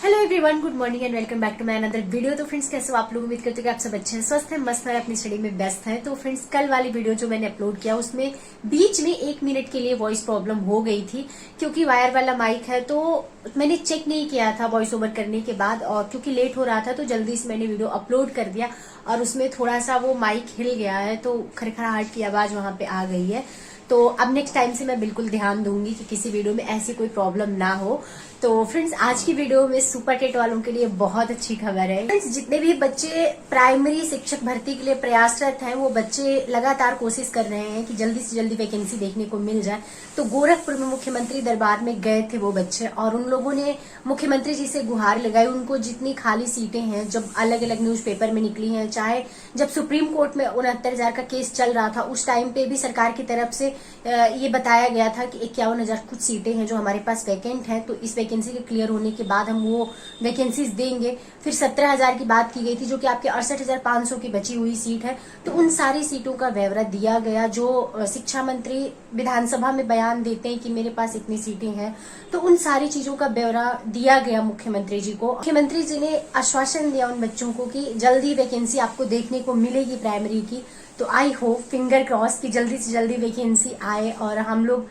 Hello everyone, good morning and welcome back to my another video. तो friends, कैसे हो आप लोग? उम्मीद करते हो कि आप सब अच्छे हैं, स्वस्थ हैं, मस्त हैं, अपनी स्टडी में व्यस्त हैं। तो फ्रेंड्स, कल वाली वीडियो जो मैंने अपलोड किया उसमें बीच में 1 मिनट के लिए वॉइस प्रॉब्लम हो गई थी, क्योंकि वायर वाला माइक है। तो मैंने चेक नहीं किया था वॉइस ओवर करने के बाद, और क्योंकि लेट हो रहा था तो जल्दी से मैंने वीडियो अपलोड कर दिया और उसमें थोड़ा सा वो माइक हिल गया है, तो खरखराहट की आवाज वहां पे आ गई है। तो अब नेक्स्ट टाइम से मैं बिल्कुल ध्यान दूंगी कि किसी वीडियो में ऐसी कोई प्रॉब्लम ना हो। तो फ्रेंड्स, आज की वीडियो में सुपर टेट वालों के लिए बहुत अच्छी खबर है। फ्रेंड्स, जितने भी बच्चे प्राइमरी शिक्षक भर्ती के लिए प्रयासरत हैं, वो बच्चे लगातार कोशिश कर रहे हैं कि जल्दी से जल्दी वैकेंसी देखने को मिल जाए। तो गोरखपुर में मुख्यमंत्री दरबार में गए थे वो बच्चे, और उन लोगों ने मुख्यमंत्री जी से गुहार लगाई। उनको जितनी खाली सीटें हैं, जब अलग अलग न्यूज़पेपर में निकली हैं, चाहे जब सुप्रीम कोर्ट में 69,000 का केस चल रहा था, उस टाइम पे भी सरकार की तरफ से ये बताया गया था कि 51,000 कुछ सीटें हैं जो हमारे पास वैकेंट हैं, तो इस वैकेंसी के क्लियर होने के बाद हम वो वैकेंसीज देंगे। फिर 17,000 की बात की गई थी, जो कि आपके 68,500 की बची हुई सीट है। तो उन सारी सीटों का ब्यौरा दिया गया, जो शिक्षा मंत्री विधानसभा में बयान देते हैं कि मेरे पास इतनी सीटें हैं। तो उन सारी चीजों का ब्यौरा दिया गया मुख्यमंत्री जी को। मुख्यमंत्री जी ने आश्वासन दिया उन बच्चों को कि जल्दी वैकेंसी आपको देखने को मिलेगी प्राइमरी की। तो आई होप, फिंगर क्रॉस, कि जल्दी से जल्दी वैकेंसी आए और हम लोग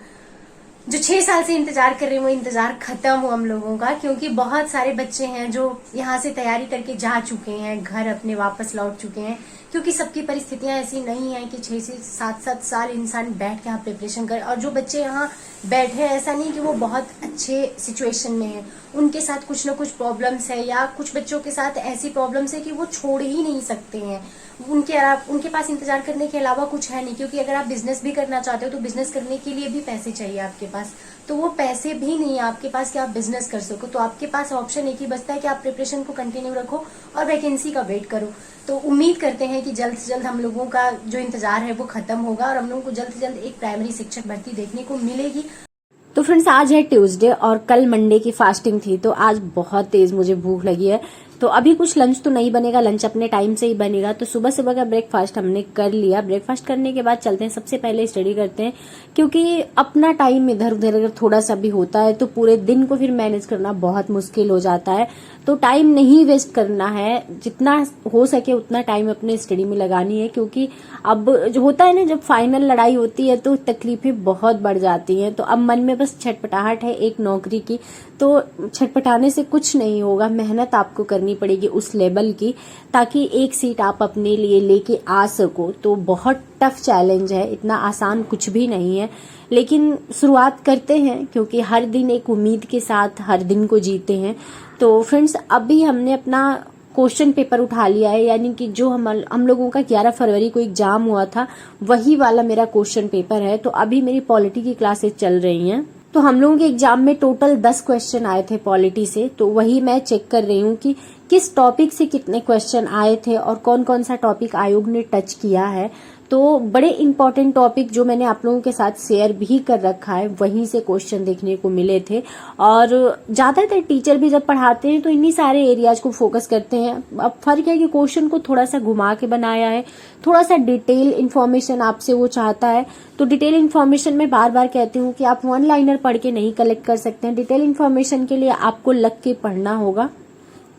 जो 6 साल से इंतजार कर रहे हैं वो इंतजार खत्म हो हम लोगों का। क्योंकि बहुत सारे बच्चे हैं जो यहाँ से तैयारी करके जा चुके हैं, घर अपने वापस लौट चुके हैं, क्योंकि सबकी परिस्थितियां ऐसी नहीं है कि 6 से 7 साल इंसान बैठ के यहाँ प्रिपरेशन करे। और जो बच्चे यहाँ बैठे हैं, ऐसा नहीं कि वो बहुत अच्छे सिचुएशन में है, उनके साथ कुछ ना कुछ प्रॉब्लम्स है, या कुछ बच्चों के साथ ऐसी प्रॉब्लम्स है कि वो छोड़ ही नहीं सकते हैं। उनके पास इंतजार करने के अलावा कुछ है नहीं, क्योंकि अगर आप बिजनेस भी करना चाहते हो तो बिजनेस करने के लिए भी पैसे चाहिए आपके पास। तो वो पैसे भी नहीं है आपके पास कि आप बिजनेस कर सको। तो आपके पास ऑप्शन एक ही बचता है कि आप प्रिपरेशन को कंटिन्यू रखो और वैकेंसी का वेट करो। तो उम्मीद करते हैं कि जल्द से जल्द हम लोगों का जो इंतजार है वो खत्म होगा और हम लोगों को जल्द से जल्द एक प्राइमरी शिक्षक भर्ती देखने को मिलेगी। तो फ्रेंड्स, आज है ट्यूसडे और कल मंडे की फास्टिंग थी, तो आज बहुत तेज मुझे भूख लगी है। तो अभी कुछ लंच तो नहीं बनेगा, लंच अपने टाइम से ही बनेगा। तो सुबह सुबह का ब्रेकफास्ट हमने कर लिया। ब्रेकफास्ट करने के बाद चलते हैं, सबसे पहले स्टडी करते हैं, क्योंकि अपना टाइम इधर उधर अगर थोड़ा सा भी होता है तो पूरे दिन को फिर मैनेज करना बहुत मुश्किल हो जाता है। तो टाइम नहीं वेस्ट करना है, जितना हो सके उतना टाइम अपने स्टडी में लगानी है। क्योंकि अब जो होता है ना, जब फाइनल लड़ाई होती है तो तकलीफें बहुत बढ़ जाती हैं। तो अब मन में बस छटपटाहट है एक नौकरी की, तो छटपटाने से कुछ नहीं होगा। मेहनत आपको करनी पड़ेगी उस लेवल की, ताकि एक सीट आप अपने लिए लेके आ सको। तो बहुत टफ चैलेंज है, इतना आसान कुछ भी नहीं है, लेकिन शुरुआत करते हैं, क्योंकि हर दिन एक उम्मीद के साथ हर दिन को जीते हैं। तो फ्रेंड्स, अभी हमने अपना क्वेश्चन पेपर उठा लिया है, यानी कि जो हम लोगों का 11 फरवरी को एग्जाम हुआ था वही वाला मेरा क्वेश्चन पेपर है। तो अभी मेरी पॉलिटी की क्लासेस चल रही हैं। तो हम लोगों के एग्जाम में टोटल 10 क्वेश्चन आए थे पॉलिटी से। तो वही मैं चेक कर रही हूँ कि किस टॉपिक से कितने क्वेश्चन आए थे और कौन कौन सा टॉपिक आयोग ने टच किया है। तो बड़े इंपॉर्टेंट टॉपिक जो मैंने आप लोगों के साथ शेयर भी कर रखा है, वहीं से क्वेश्चन देखने को मिले थे। और ज्यादातर टीचर भी जब पढ़ाते हैं तो इन्हीं सारे एरियाज को फोकस करते हैं। अब फर्क है कि क्वेश्चन को थोड़ा सा घुमा के बनाया है, थोड़ा सा डिटेल इन्फॉर्मेशन आपसे वो चाहता है। तो डिटेल इन्फॉर्मेशन में बार बार कहती हूँ कि आप वन लाइनर पढ़ के नहीं कलेक्ट कर सकते हैं। डिटेल इन्फॉर्मेशन के लिए आपको लग के पढ़ना होगा,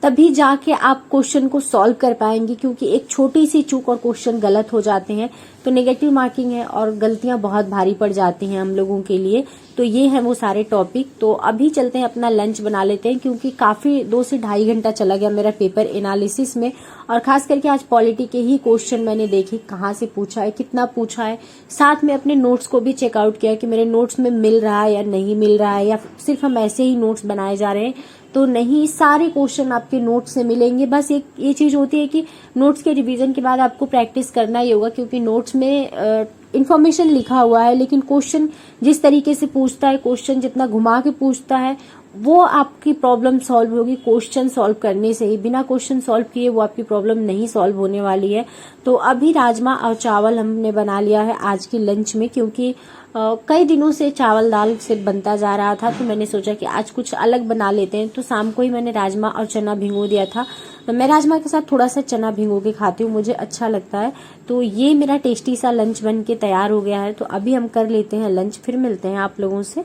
तभी जाके आप क्वेश्चन को सॉल्व कर पाएंगे। क्योंकि एक छोटी सी चूक और क्वेश्चन गलत हो जाते हैं तो नेगेटिव मार्किंग है और गलतियां बहुत भारी पड़ जाती हैं हम लोगों के लिए। तो ये है वो सारे टॉपिक। तो अभी चलते हैं, अपना लंच बना लेते हैं, क्योंकि काफी 2 से ढाई घंटा चला गया मेरा पेपर एनालिसिस में। और खास करके आज पॉलिटी के ही क्वेश्चन मैंने देखे, कहाँ से पूछा है, कितना पूछा है। साथ में अपने नोट्स को भी चेकआउट किया कि मेरे नोट्स में मिल रहा है या नहीं मिल रहा है, या सिर्फ हम ऐसे ही नोट्स बनाए जा रहे हैं। तो नहीं, सारे क्वेश्चन आपके नोट्स से मिलेंगे। बस एक ये चीज होती है कि नोट्स के रिवीजन के बाद आपको प्रैक्टिस करना ही होगा, क्योंकि नोट्स में इन्फॉर्मेशन लिखा हुआ है, लेकिन क्वेश्चन जिस तरीके से पूछता है, क्वेश्चन जितना घुमा के पूछता है, वो आपकी प्रॉब्लम सॉल्व होगी क्वेश्चन सॉल्व करने से ही। बिना क्वेश्चन सॉल्व किए वो आपकी प्रॉब्लम नहीं सॉल्व होने वाली है। तो अभी राजमा और चावल हमने बना लिया है आज की लंच में, क्योंकि कई दिनों से चावल दाल से बनता जा रहा था। तो मैंने सोचा कि आज कुछ अलग बना लेते हैं। तो शाम को ही मैंने राजमा और चना भिगो दिया था। तो मैं राजमा के साथ थोड़ा सा चना भिगो के खाती हूँ, मुझे अच्छा लगता है। तो ये मेरा टेस्टी सा लंच बन के तैयार हो गया है। तो अभी हम कर लेते हैं लंच, फिर मिलते हैं आप लोगों से।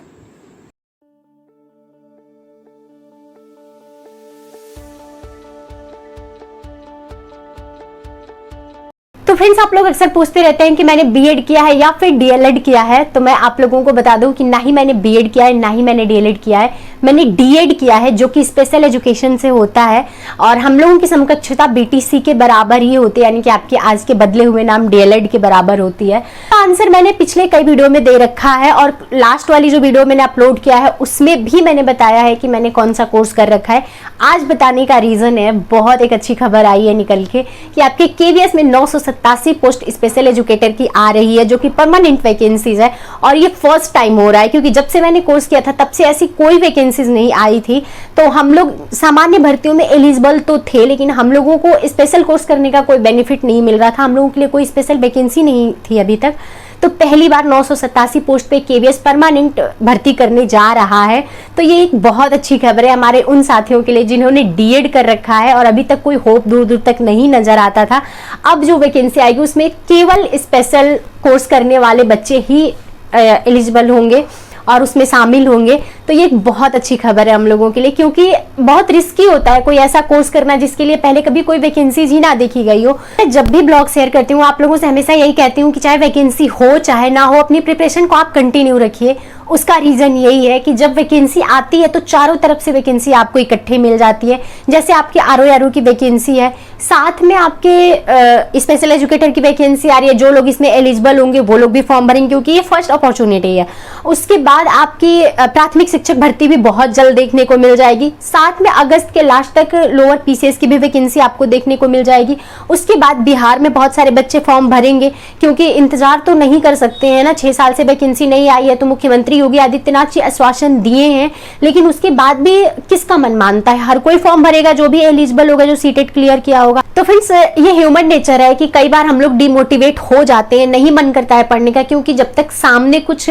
फ्रेंड्स, आप लोग अक्सर पूछते रहते हैं कि मैंने बीएड किया है या फिर डीएलएड किया है। तो मैं आप लोगों को बता दूं कि ना ही मैंने बीएड किया है ना ही मैंने डीएलएड किया है। मैंने डीएड किया है, जो कि स्पेशल एजुकेशन से होता है और हम लोगों की समकक्षता बीटीसी के बराबर ही होती है, यानी कि आपके आज के बदले हुए नाम डीएलएड के बराबर होती है। तो आंसर मैंने पिछले कई वीडियो में दे रखा है और लास्ट वाली जो वीडियो मैंने अपलोड किया है उसमें भी मैंने बताया है कि मैंने कौन सा कोर्स कर रखा है। आज बताने का रीजन है, बहुत एक अच्छी खबर आई है निकल के कि आपके केवीएस में 987 पोस्ट स्पेशल एजुकेटर की आ रही है, जो कि परमानेंट वैकेंसीज है और ये फर्स्ट टाइम हो रहा है, क्योंकि जब से मैंने कोर्स किया था तब से ऐसी कोई वैकेंसीज नहीं आई थी। तो हम लोग सामान्य भर्तियों में एलिजिबल तो थे, लेकिन हम लोगों को स्पेशल कोर्स करने का कोई बेनिफिट नहीं मिल रहा था, हम लोगों के लिए कोई स्पेशल वैकेंसी नहीं थी अभी तक। तो पहली बार 987 पोस्ट पे केवीएस परमानेंट भर्ती करने जा रहा है। तो ये एक बहुत अच्छी खबर है हमारे उन साथियों के लिए जिन्होंने डीएड कर रखा है और अभी तक कोई होप दूर दूर तक नहीं नजर आता था। अब जो वैकेंसी आएगी उसमें केवल स्पेशल कोर्स करने वाले बच्चे ही एलिजिबल होंगे और उसमें शामिल होंगे। तो ये एक बहुत अच्छी खबर है हम लोगों के लिए, क्योंकि बहुत रिस्की होता है कोई ऐसा कोर्स करना जिसके लिए पहले कभी कोई वैकेंसीज ही ना देखी गई हो। जब भी ब्लॉग शेयर करती हूँ आप लोगों से हमेशा यही कहती हूँ कि चाहे वैकेंसी हो चाहे ना हो, अपनी प्रिपरेशन को आप कंटिन्यू रखिए। उसका रीजन यही है कि जब वैकेंसी आती है तो चारों तरफ से वैकेंसी आपको इकट्ठे मिल जाती है। जैसे आपके आरओ की वैकेंसी है, साथ में आपके स्पेशल एजुकेटर की वैकेंसी आ रही है। जो लोग इसमें एलिजिबल होंगे वो लोग भी फॉर्म भरेंगे, क्योंकि ये फर्स्ट अपॉर्चुनिटी है। उसके बाद आपकी प्राथमिक शिक्षक भर्ती भी बहुत जल्द देखने को मिल जाएगी। साथ में अगस्त के लास्ट तक लोअर पीसीएस की भी वैकेंसी आपको देखने को मिल जाएगी। उसके बाद बिहार में बहुत सारे बच्चे फॉर्म भरेंगे, क्योंकि इंतजार तो नहीं कर सकते हैं ना, 6 साल से वैकेंसी नहीं आई है। तो मुख्यमंत्री योगी आदित्यनाथ जी आश्वासन दिए हैं, लेकिन उसके बाद भी किसका मन मानता है? हर कोई फॉर्म भरेगा जो भी एलिजिबल होगा, जो सीटेट क्लियर किया होगा। तो फ्रेंड्स, ये ह्यूमन नेचर है कि कई बार हम लोग डिमोटिवेट हो जाते हैं, नहीं मन करता है पढ़ने का, क्योंकि जब तक सामने कुछ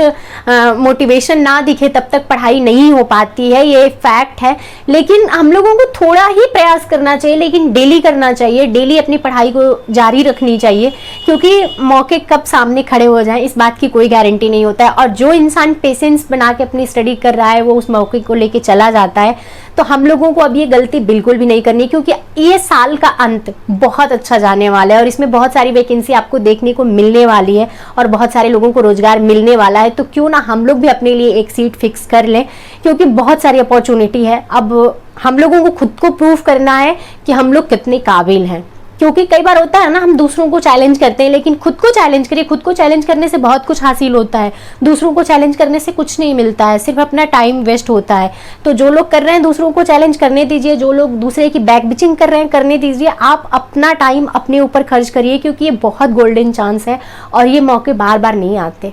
मोटिवेशन ना दिखे तब तक पढ़ाई नहीं हो पाती है, ये फैक्ट है। लेकिन हम लोगों को थोड़ा ही प्रयास करना चाहिए, लेकिन डेली करना चाहिए, डेली अपनी पढ़ाई को जारी रखनी चाहिए, क्योंकि मौके कब सामने खड़े हो जाएं इस बात की कोई गारंटी नहीं होता है। और जो इंसान पेशेंस बना के अपनी स्टडी कर रहा है वो उस मौके को लेके चला जाता है। तो हम लोगों को अब ये गलती बिल्कुल भी नहीं करनी, क्योंकि ये साल का अंत बहुत अच्छा जाने वाला है और इसमें बहुत सारी वैकेंसी आपको देखने को मिलने वाली है और बहुत सारे लोगों को रोजगार मिलने वाला है। तो क्यों ना हम लोग भी अपने लिए एक सीट फिक्स कर लें, क्योंकि बहुत सारी अपॉर्चुनिटी है। अब हम लोगों को खुद को प्रूव करना है कि हम लोग कितने काबिल हैं, क्योंकि कई बार होता है ना, हम दूसरों को चैलेंज करते हैं, लेकिन खुद को चैलेंज करिए। खुद को चैलेंज करने से बहुत कुछ हासिल होता है, दूसरों को चैलेंज करने से कुछ नहीं मिलता है, सिर्फ अपना टाइम वेस्ट होता है। तो जो लोग कर रहे हैं दूसरों को चैलेंज करने दीजिए, जो लोग दूसरे की बैक बिचिंग कर रहे हैं करने दीजिए। आप अपना टाइम अपने ऊपर खर्च करिए, क्योंकि ये बहुत गोल्डन चांस है और ये मौके बार बार नहीं आते।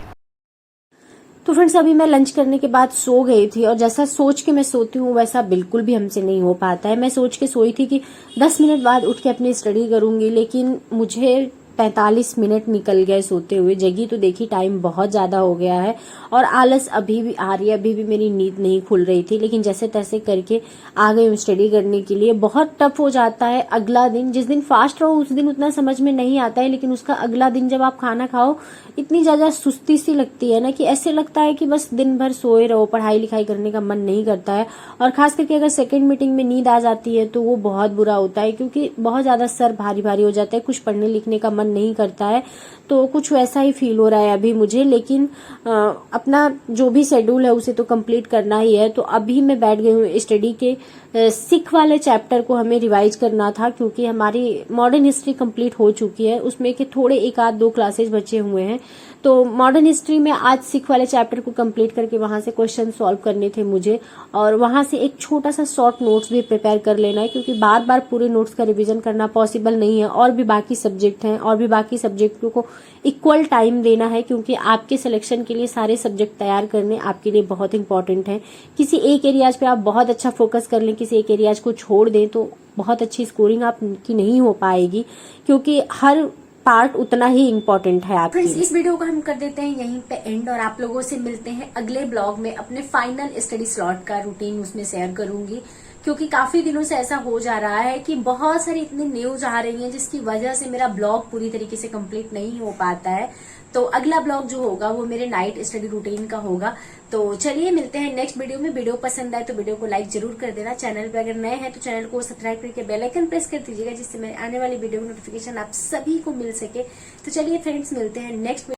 तो फ्रेंड्स, अभी मैं लंच करने के बाद सो गई थी और जैसा सोच के मैं सोती हूँ वैसा बिल्कुल भी हमसे नहीं हो पाता है। मैं सोच के सोई थी कि 10 मिनट बाद उठ के अपनी स्टडी करूंगी, लेकिन मुझे 45 मिनट निकल गए सोते हुए। जगी तो देखी टाइम बहुत ज्यादा हो गया है और आलस अभी भी आ रही है, अभी भी मेरी नींद नहीं खुल रही थी, लेकिन जैसे तैसे करके आ गई हूँ स्टडी करने के लिए। बहुत टफ हो जाता है अगला दिन, जिस दिन फास्ट रहो उस दिन उतना समझ में नहीं आता है, लेकिन उसका अगला दिन जब आप खाना खाओ इतनी ज्यादा सुस्ती सी लगती है ना, कि ऐसे लगता है कि बस दिन भर सोए रहो, पढ़ाई लिखाई करने का मन नहीं करता है। और खास करके अगर सेकेंड मीटिंग में नींद आ जाती है तो वो बहुत बुरा होता है, क्योंकि बहुत ज्यादा सर भारी भारी हो जाता है, कुछ पढ़ने लिखने का मन नहीं करता है। तो कुछ वैसा ही फील हो रहा है अभी मुझे, लेकिन अपना जो भी शेड्यूल है उसे तो कंप्लीट करना ही है। तो अभी मैं बैठ गई हूँ स्टडी के सिख वाले चैप्टर को हमें रिवाइज करना था, क्योंकि हमारी मॉडर्न हिस्ट्री कंप्लीट हो चुकी है, उसमें के थोड़े 1-2 क्लासेस बचे हुए हैं। तो मॉडर्न हिस्ट्री में आज सिख वाले चैप्टर को कंप्लीट करके वहां से क्वेश्चन सॉल्व करने थे मुझे, और वहां से एक छोटा सा शॉर्ट नोट्स भी प्रिपेयर कर लेना है, क्योंकि बार बार पूरे नोट्स का रिवीजन करना पॉसिबल नहीं है। और भी बाकी सब्जेक्ट हैं और भी बाकी सब्जेक्टों को इक्वल टाइम देना है, क्योंकि आपके सिलेक्शन के लिए सारे सब्जेक्ट तैयार करने आपके लिए बहुत इंपॉर्टेंट है। किसी एक एरियाज पे आप बहुत अच्छा फोकस कर लें, किसी एक एरियाज को छोड़ दें तो बहुत अच्छी स्कोरिंग आपकी नहीं हो पाएगी, क्योंकि हर पार्ट उतना ही इम्पोर्टेंट है आपके। फ्रेंड्स, इस वीडियो को हम कर देते हैं यहीं पे एंड और आप लोगों से मिलते हैं अगले ब्लॉग में। अपने फाइनल स्टडी स्लॉट का रूटीन उसमें शेयर करूंगी, क्योंकि काफी दिनों से ऐसा हो जा रहा है कि बहुत सारी इतनी न्यूज आ रही है जिसकी वजह से मेरा ब्लॉग पूरी तरीके से कंप्लीट नहीं हो पाता है। तो अगला ब्लॉग जो होगा वो मेरे नाइट स्टडी रूटीन का होगा। तो चलिए मिलते हैं नेक्स्ट वीडियो में। वीडियो पसंद आए तो वीडियो को लाइक जरूर कर देना। चैनल पे अगर नए हैं तो चैनल को सब्सक्राइब करके बेल आइकन प्रेस कर दीजिएगा, जिससे मेरे आने वाली वीडियो की नोटिफिकेशन आप सभी को मिल सके। तो चलिए फ्रेंड्स, मिलते हैं नेक्स्ट